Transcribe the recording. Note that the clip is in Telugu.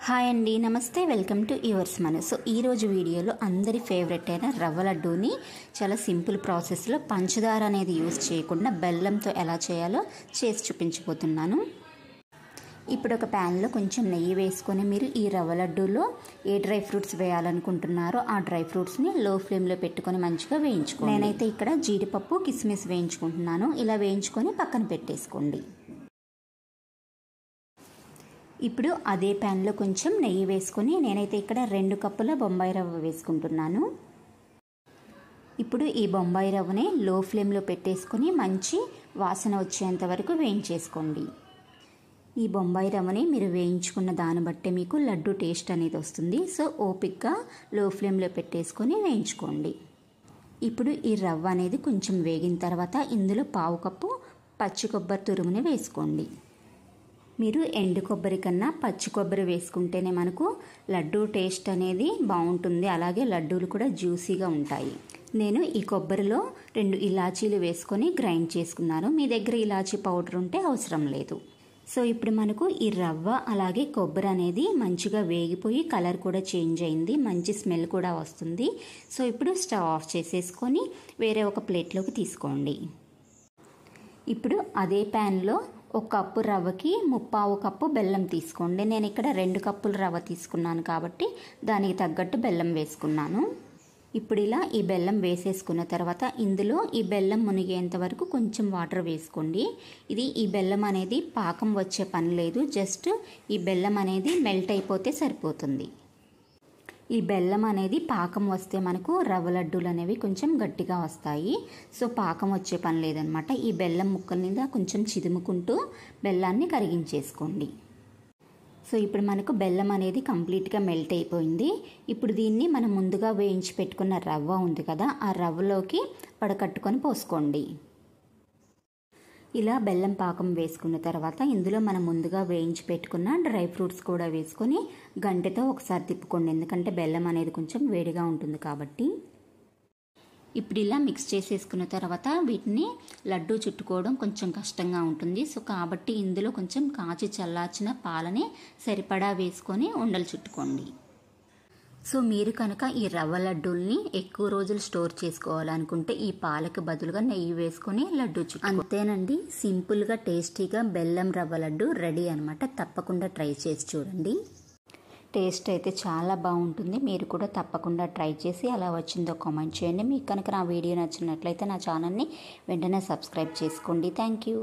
హాయ్ అండి, నమస్తే. వెల్కమ్ టు యువర్స్ మన. సో ఈరోజు వీడియోలో అందరి ఫేవరెట్ అయిన రవ్వ లడ్డూని చాలా సింపుల్ ప్రాసెస్లో పంచదార అనేది యూజ్ చేయకుండా బెల్లంతో ఎలా చేయాలో చేసి చూపించబోతున్నాను. ఇప్పుడు ఒక ప్యాన్లో కొంచెం నెయ్యి వేసుకొని మీరు ఈ రవ్వ లడ్డూలో ఏ డ్రై ఫ్రూట్స్ వేయాలనుకుంటున్నారో ఆ డ్రై ఫ్రూట్స్ని లో ఫ్లేమ్లో పెట్టుకొని మంచిగా వేయించుకోండి. నేనైతే ఇక్కడ జీడిపప్పు కిస్మిస్ వేయించుకుంటున్నాను. ఇలా వేయించుకొని పక్కన పెట్టేసుకోండి. ఇప్పుడు అదే ప్యాన్లో కొంచెం నెయ్యి వేసుకొని నేనైతే ఇక్కడ 2 కప్పుల బొంబాయి రవ్వ వేసుకుంటున్నాను. ఇప్పుడు ఈ బొంబాయి రవ్వని లో ఫ్లేమ్లో పెట్టేసుకొని మంచి వాసన వచ్చేంత వరకు వేయించేసుకోండి. ఈ బొంబాయి రవ్వని మీరు వేయించుకున్న దాన్ని బట్టే మీకు లడ్డు టేస్ట్ అనేది వస్తుంది. సో ఓపిక్గా లో ఫ్లేమ్లో పెట్టేసుకొని వేయించుకోండి. ఇప్పుడు ఈ రవ్వ అనేది కొంచెం వేగిన తర్వాత ఇందులో 1/2 కప్పు పచ్చి కొబ్బరి తురుముని వేసుకోండి. మీరు ఎండు కొబ్బరి కన్నా పచ్చి కొబ్బరి వేసుకుంటేనే మనకు లడ్డూ టేస్ట్ అనేది బాగుంటుంది. అలాగే లడ్డూలు కూడా జ్యూసీగా ఉంటాయి. నేను ఈ కొబ్బరిలో 2 ఇలాచీలు వేసుకొని గ్రైండ్ చేసుకున్నాను. మీ దగ్గర ఇలాచీ పౌడర్ ఉంటే అవసరం లేదు. సో ఇప్పుడు మనకు ఈ రవ్వ అలాగే కొబ్బరి అనేది మంచిగా వేగిపోయి కలర్ కూడా చేంజ్ అయింది. మంచి స్మెల్ కూడా వస్తుంది. సో ఇప్పుడు స్టవ్ ఆఫ్ చేసేసుకొని వేరే ఒక ప్లేట్లోకి తీసుకోండి. ఇప్పుడు అదే ప్యాన్లో 1 కప్పు రవ్వకి 3/4 కప్పు బెల్లం తీసుకోండి. నేను ఇక్కడ 2 కప్పుల రవ్వ తీసుకున్నాను కాబట్టి దానికి తగ్గట్టు బెల్లం వేసుకున్నాను. ఇప్పుడు ఇలా ఈ బెల్లం వేసేసుకున్న తర్వాత ఇందులో ఈ బెల్లం మునిగేంత వరకు కొంచెం వాటర్ వేసుకోండి. ఈ బెల్లం అనేది పాకం వచ్చే పని లేదు. జస్ట్ ఈ బెల్లం అనేది మెల్ట్ అయిపోతే సరిపోతుంది. ఈ బెల్లం అనేది పాకం వస్తే మనకు రవ్వ లడ్డూలు అనేవి కొంచెం గట్టిగా వస్తాయి. సో పాకం వచ్చే పని లేదనమాట. ఈ బెల్లం ముక్కల మీద కొంచెం చిదుముకుంటూ బెల్లాన్ని కరిగించేసుకోండి. సో ఇప్పుడు మనకు బెల్లం అనేది కంప్లీట్గా మెల్ట్ అయిపోయింది. ఇప్పుడు దీన్ని మనం ముందుగా వేయించి పెట్టుకున్న రవ్వ ఉంది కదా, ఆ రవ్వలోకి వడకట్టుకొని పోసుకోండి. ఇలా బెల్లం పాకం వేసుకున్న తర్వాత ఇందులో మనం ముందుగా వేయించి పెట్టుకున్న డ్రై ఫ్రూట్స్ కూడా వేసుకొని గంటెతో ఒకసారి తిప్పుకోండి. ఎందుకంటే బెల్లం అనేది కొంచెం వేడిగా ఉంటుంది కాబట్టి. ఇప్పుడు ఇలా మిక్స్ చేసేసుకున్న తర్వాత వీటిని లడ్డూ చుట్టుకోవడం కొంచెం కష్టంగా ఉంటుంది. సో కాబట్టి ఇందులో కొంచెం కాచి చల్లార్చిన పాలని సరిపడా వేసుకొని ఉండలు చుట్టుకోండి. సో మీరు కనుక ఈ రవ్వ లడ్డూల్ని ఎక్కువ రోజులు స్టోర్ చేసుకోవాలనుకుంటే ఈ పాలకు బదులుగా నెయ్యి వేసుకొని లడ్డూ చుట్టూ. అంతేనండి, సింపుల్గా టేస్టీగా బెల్లం రవ్వ లడ్డు రెడీ అనమాట. తప్పకుండా ట్రై చేసి చూడండి. టేస్ట్ అయితే చాలా బాగుంటుంది. మీరు కూడా తప్పకుండా ట్రై చేసి ఎలా వచ్చిందో కామెంట్ చేయండి. మీకు కనుక నా వీడియో నచ్చినట్లయితే నా ఛానల్ని వెంటనే సబ్స్క్రైబ్ చేసుకోండి. Thank you.